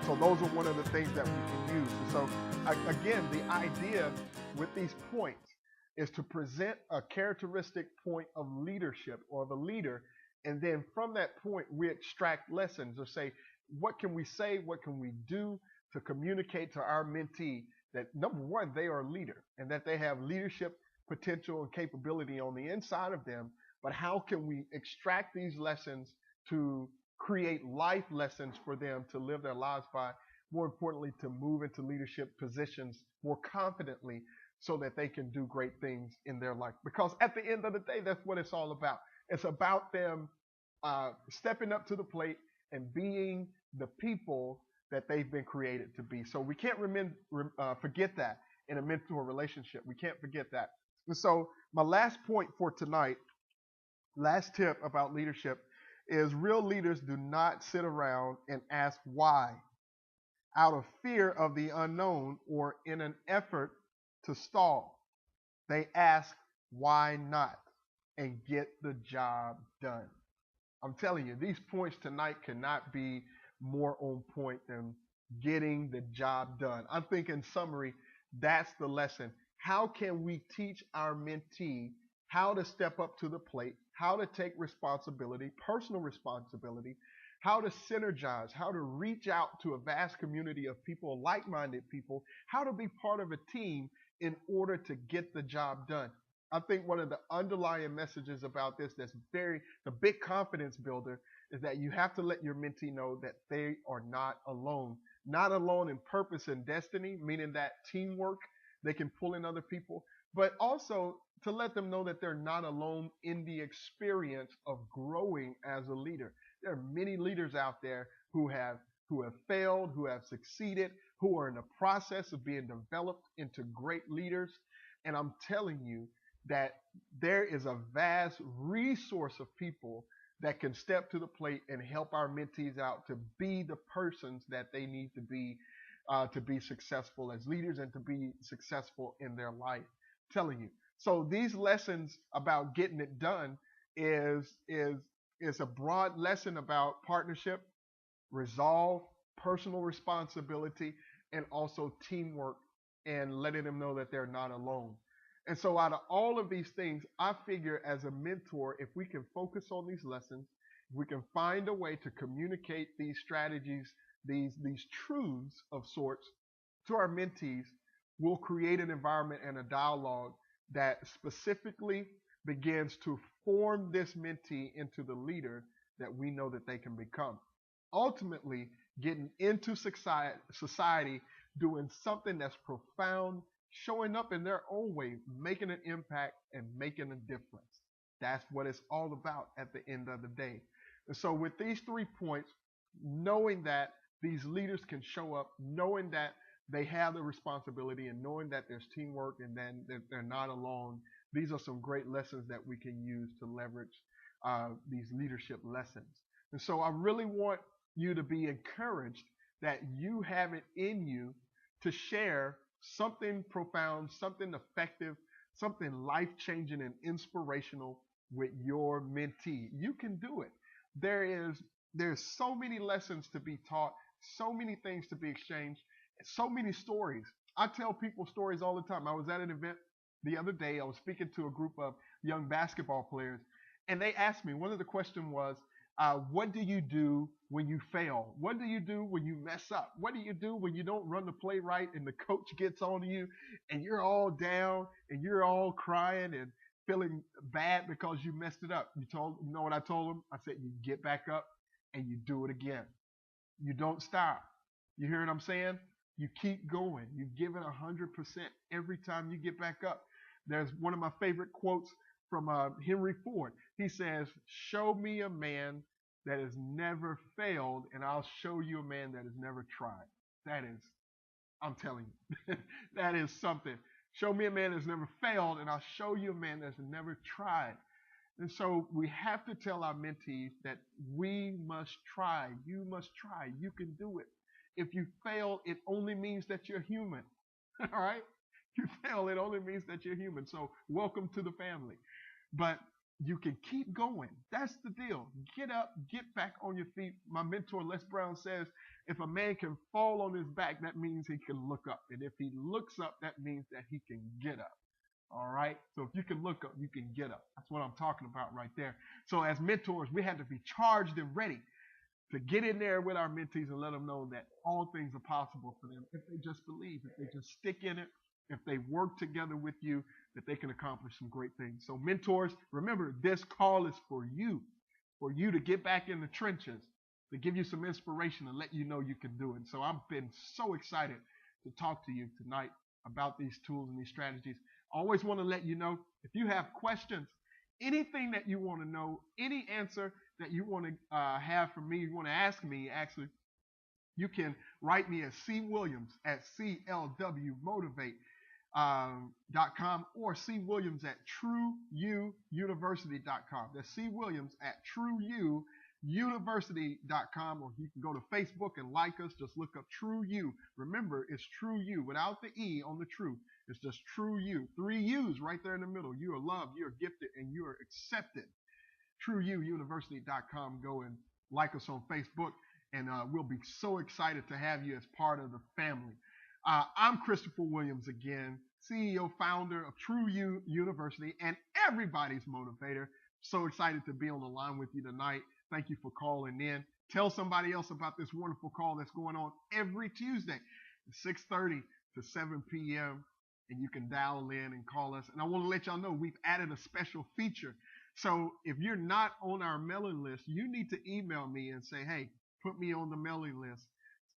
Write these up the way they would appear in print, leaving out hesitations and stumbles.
So those are one of the things that we can use. And so again, the idea with these points is to present a characteristic point of leadership or of a leader, and then from that point we extract lessons or say, what can we say, what can we do to communicate to our mentee that number one, they are a leader and that they have leadership potential and capability on the inside of them, but how can we extract these lessons to create life lessons for them to live their lives by, more importantly, to move into leadership positions more confidently so that they can do great things in their life. Because at the end of the day, that's what it's all about. It's about them stepping up to the plate and being the people that they've been created to be. So we can't forget that in a mentor relationship. We can't forget that. And so my last point for tonight, last tip about leadership, is real leaders do not sit around and ask why out of fear of the unknown or in an effort to stall. They ask why not and get the job done. I'm telling you, these points tonight cannot be more on point than getting the job done. I think in summary, that's the lesson. How can we teach our mentee how to step up to the plate, how to take responsibility, personal responsibility, how to synergize, how to reach out to a vast community of people, like-minded people, how to be part of a team in order to get the job done. I think one of the underlying messages about this that's the big confidence builder is that you have to let your mentee know that they are not alone. Not alone in purpose and destiny, meaning that teamwork, they can pull in other people, but also to let them know that they're not alone in the experience of growing as a leader. There are many leaders out there who have failed, who have succeeded, who are in the process of being developed into great leaders. And I'm telling you that there is a vast resource of people that can step to the plate and help our mentees out to be the persons that they need to be successful as leaders and to be successful in their life. I'm telling you. So these lessons about getting it done is a broad lesson about partnership, resolve, personal responsibility, and also teamwork, and letting them know that they're not alone. And so, out of all of these things, I figure as a mentor, if we can focus on these lessons, if we can find a way to communicate these strategies, these truths of sorts to our mentees, we'll create an environment and a dialogue that specifically begins to form this mentee into the leader that we know that they can become. Ultimately, getting into society, doing something that's profound, showing up in their own way, making an impact and making a difference. That's what it's all about at the end of the day. And so, with these 3 points, knowing that these leaders can show up, knowing that they have the responsibility, and knowing that there's teamwork and then that they're not alone, these are some great lessons that we can use to leverage these leadership lessons. And so, I really want you to be encouraged that you have it in you to share something profound, something effective, something life changing and inspirational with your mentee. You can do it. There's so many lessons to be taught, so many things to be exchanged, so many stories. I tell people stories all the time. I was at an event the other day. I was speaking to a group of young basketball players, and they asked me, one of the questions was, what do you do when you fail? What do you do when you mess up? What do you do when you don't run the play right and the coach gets on you and you're all down and you're all crying and feeling bad because you messed it up? You know what I told them? I said, you get back up and you do it again. You don't stop. You hear what I'm saying? You keep going. You give it 100% every time you get back up. There's one of my favorite quotes from Henry Ford. He says, show me a man that has never failed, and I'll show you a man that has never tried. That is, I'm telling you, that is something. Show me a man that's never failed, and I'll show you a man that's never tried. And so we have to tell our mentees that we must try. You must try. You can do it. If you fail, it only means that you're human. All right? You fail, it only means that you're human. So welcome to the family. But you can keep going. That's the deal. Get up, get back on your feet. My mentor, Les Brown, says if a man can fall on his back, that means he can look up. And if he looks up, that means that he can get up. All right. So if you can look up, you can get up. That's what I'm talking about right there. So as mentors, we had to be charged and ready to get in there with our mentees and let them know that all things are possible for them if they just believe, if they just stick in it, if they work together with you, that they can accomplish some great things. So mentors, remember, this call is for you to get back in the trenches, to give you some inspiration and let you know you can do it. So I've been so excited to talk to you tonight about these tools and these strategies. I always want to let you know if you have questions, anything that you want to know, any answer that you want to have from me, you want to ask me, actually, you can write me at cwilliams@clwmotivate.com or cwilliams@trueuniversity.com. That's cwilliams@trueuniversity.com, or you can go to Facebook and like us. Just look up True You. Remember, it's True You without the E on the true. It's just True You. 3 U's right there in the middle. You are loved, you are gifted, and you are accepted. TrueUniversity.com. Go and like us on Facebook, and we'll be so excited to have you as part of the family. I'm Christopher Williams again, CEO, founder of True You University, and everybody's motivator. So excited to be on the line with you tonight. Thank you for calling in. Tell somebody else about this wonderful call that's going on every Tuesday, 6:30 to 7 p.m. And you can dial in and call us. And I want to let y'all know we've added a special feature. So if you're not on our mailing list, you need to email me and say, hey, put me on the mailing list.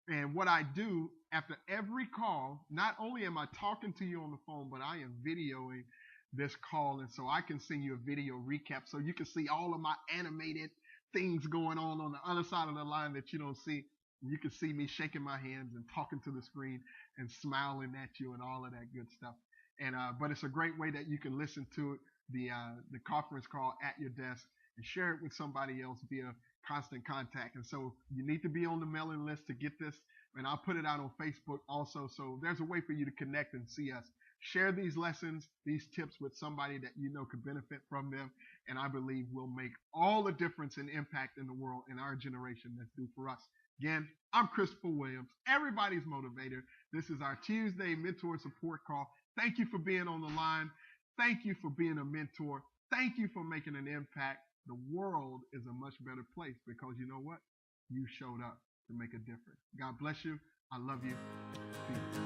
And what I do after every call, not only am I talking to you on the phone, but I am videoing this call. And so I can send you a video recap so you can see all of my animated things going on the other side of the line that you don't see. You can see me shaking my hands and talking to the screen and smiling at you and all of that good stuff. And but it's a great way that you can listen to the conference call at your desk and share it with somebody else via constant contact. And so you need to be on the mailing list to get this. And I'll put it out on Facebook also. So there's a way for you to connect and see us. Share these lessons, these tips with somebody that you know could benefit from them. And I believe will make all the difference and impact in the world in our generation that's due for us. Again, I'm Christopher Williams, everybody's motivator. This is our Tuesday mentor support call. Thank you for being on the line. Thank you for being a mentor. Thank you for making an impact. The world is a much better place because you know what? You showed up to make a difference. God bless you. I love you. Peace.